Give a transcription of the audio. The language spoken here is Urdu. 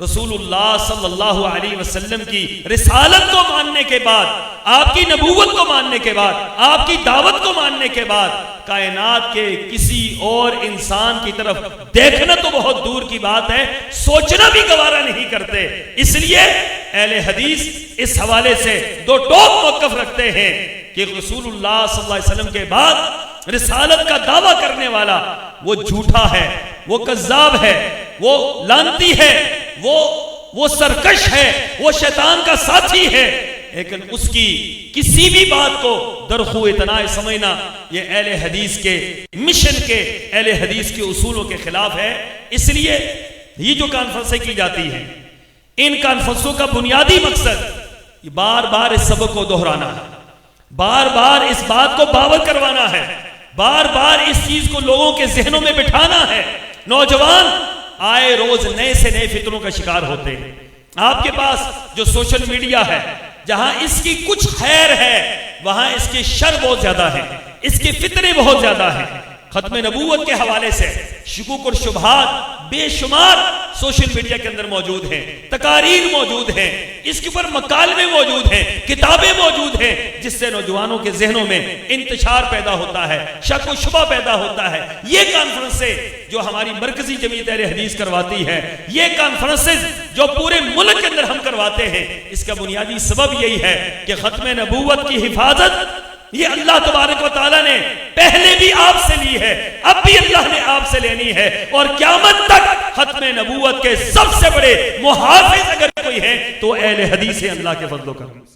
رسول اللہ صلی اللہ علیہ وسلم کی رسالت کو ماننے کے بعد، آپ کی نبوت کو ماننے کے بعد، آپ کی دعوت کو ماننے کے بعد کائنات کے کسی اور انسان کی طرف دیکھنا تو بہت دور کی بات ہے، سوچنا بھی گوارا نہیں کرتے۔ اس لیے اہل حدیث اس حوالے سے دو ٹوک موقف رکھتے ہیں کہ رسول اللہ صلی اللہ علیہ وسلم کے بعد رسالت کا دعویٰ کرنے والا وہ جھوٹا ہے، وہ کذاب ہے، وہ لعنتی ہے، وہ سرکش ہے، وہ شیطان کا ساتھی ہے۔ لیکن اس کی کسی بھی بات کو درخو اتنا سمجھنا یہ اہل حدیث کے مشن کے، اہل حدیث کے اصولوں کے خلاف ہے۔ اس لیے یہ جو کانفرنسیں کی جاتی ہیں، ان کانفرنسوں کا بنیادی مقصد یہ بار بار اس سبق کو دہرانا ہے، بار بار اس بات کو باور کروانا ہے، بار بار اس چیز کو لوگوں کے ذہنوں میں بٹھانا ہے۔ نوجوان آئے روز نئے سے نئے فتنوں کا شکار ہوتے ہیں۔ آپ کے پاس جو سوشل میڈیا ہے، جہاں اس کی کچھ خیر ہے وہاں اس کی شر بہت زیادہ ہے، اس کے فتنے بہت زیادہ ہیں۔ ختم نبوت کے حوالے سے شکوک اور شبہات بے شمار سوشل میڈیا کے اندر موجود ہیں، تقاریر موجود ہیں، اس کے اوپر مکالمے موجود ہیں، کتابیں موجود ہیں، جس سے نوجوانوں کے ذہنوں میں انتشار پیدا ہوتا ہے، شک و شبہ پیدا ہوتا ہے۔ یہ کانفرنسیں جو ہماری مرکزی جمعیت اہل حدیث کرواتی ہے، یہ کانفرنسز جو پورے ملک کے اندر ہم کرواتے ہیں، اس کا بنیادی سبب یہی ہے کہ ختم نبوت کی حفاظت یہ اللہ تبارک و تعالیٰ نے پہلے بھی آپ سے لی ہے، اب بھی اللہ نے آپ سے لینی ہے، اور قیامت تک ختم نبوت کے سب سے بڑے محافظ اگر کوئی ہے تو اہل حدیث ہے اللہ کے فضل و کرم سے۔